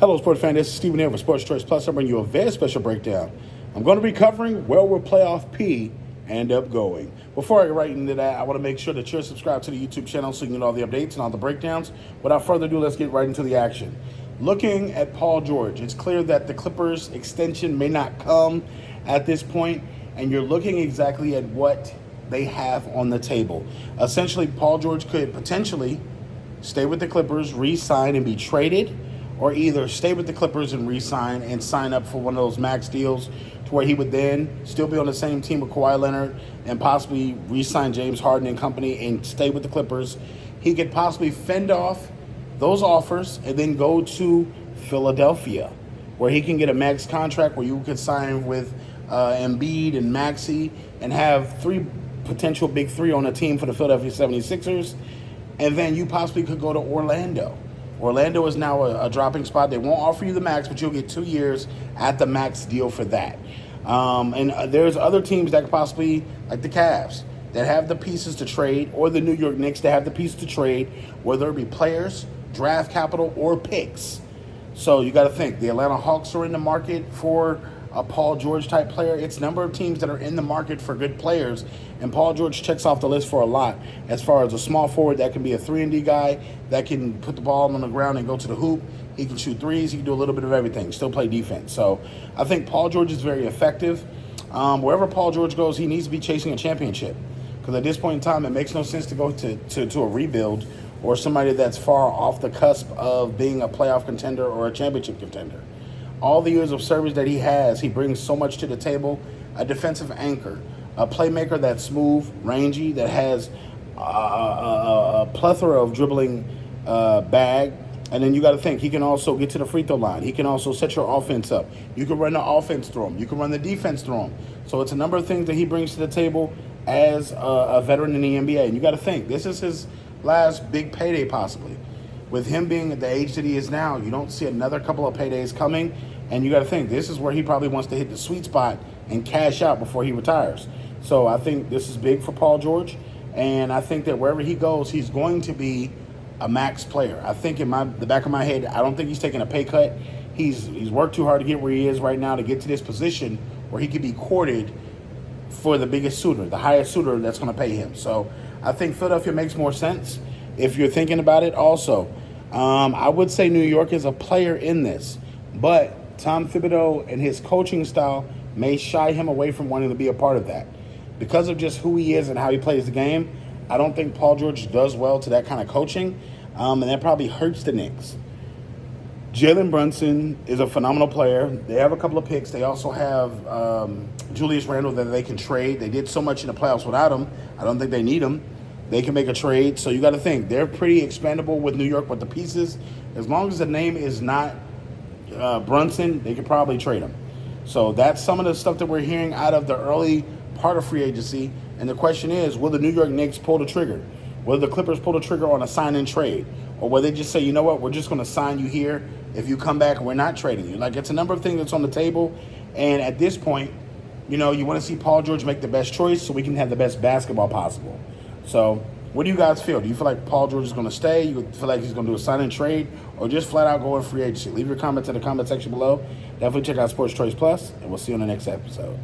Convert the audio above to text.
Hello, sports fan. This is Stephen here for Sports Choice Plus. I'm bringing you a very special breakdown. I'm going to be covering where will playoff P end up going. Before I get right into that, I want to make sure that you're subscribed to the YouTube channel so you can get all the updates and all the breakdowns. Without further ado, let's get right into the action. Looking at Paul George, it's clear that the Clippers extension may not come at this point, and you're looking exactly at what they have on the table. Essentially, Paul George could potentially stay with the Clippers, re-sign, and be traded, or either stay with the Clippers and re-sign and sign up for one of those max deals to where he would then still be on the same team with Kawhi Leonard and possibly re-sign James Harden and company and stay with the Clippers. He could possibly fend off those offers and then go to Philadelphia, where he can get a max contract where you could sign with Embiid and Maxey and have three potential big three on a team for the Philadelphia 76ers. And then you possibly could go to Orlando. Orlando is now a dropping spot. They won't offer you the max, but you'll get 2 years at the max deal for that. And there's other teams that could possibly, like the Cavs, that have the pieces to trade, or the New York Knicks that have the pieces to trade, whether it be players, draft capital, or picks. So you got to think. The Atlanta Hawks are in the market for a Paul George type player. It's a number of teams that are in the market for good players, and Paul George checks off the list for a lot as far as a small forward that can be a 3-and-D guy that can put the ball on the ground and go to the hoop. He can shoot threes. He can do a little bit of everything, still play defense. So I think Paul George is very effective. Wherever Paul George goes, he needs to be chasing a championship, because at this point in time, it makes no sense to go to a rebuild or somebody that's far off the cusp of being a playoff contender or a championship contender. All the years of service that he has, he brings so much to the table. A defensive anchor, a playmaker that's smooth, rangy, that has a plethora of dribbling bag. And then you got to think, he can also get to the free throw line. He can also set your offense up. You can run the offense through him. You can run the defense through him. So it's a number of things that he brings to the table as a veteran in the NBA. And you got to think, this is his last big payday possibly. With him being at the age that he is now, you don't see another couple of paydays coming. And you got to think, this is where he probably wants to hit the sweet spot and cash out before he retires. So I think this is big for Paul George. And I think that wherever he goes, he's going to be a max player. I think in the back of my head, I don't think he's taking a pay cut. He's worked too hard to get where he is right now to get to this position where he could be courted for the biggest suitor, the highest suitor that's going to pay him. So I think Philadelphia makes more sense if you're thinking about it also. I would say New York is a player in this, but Tom Thibodeau and his coaching style may shy him away from wanting to be a part of that. Because of just who he is and how he plays the game, I don't think Paul George does well to that kind of coaching, and that probably hurts the Knicks. Jalen Brunson is a phenomenal player. They have a couple of picks. They also have Julius Randle that they can trade. They did so much in the playoffs without him. I don't think they need him. They can make a trade. So you got to think, they're pretty expandable with New York with the pieces. As long as the name is not Brunson, they could probably trade him. So that's some of the stuff that we're hearing out of the early part of free agency. And the question is, will the New York Knicks pull the trigger? Will the Clippers pull the trigger on a sign-and trade? Or will they just say, you know what, we're just going to sign you here. If you come back, we're not trading you. Like, it's a number of things that's on the table. And at this point, you know, you want to see Paul George make the best choice so we can have the best basketball possible. So what do you guys feel? Do you feel like Paul George is going to stay? You feel like he's going to do a sign-and trade, or just flat out go in free agency? Leave your comments in the comment section below. Definitely check out Sports Choice Plus, and we'll see you on the next episode.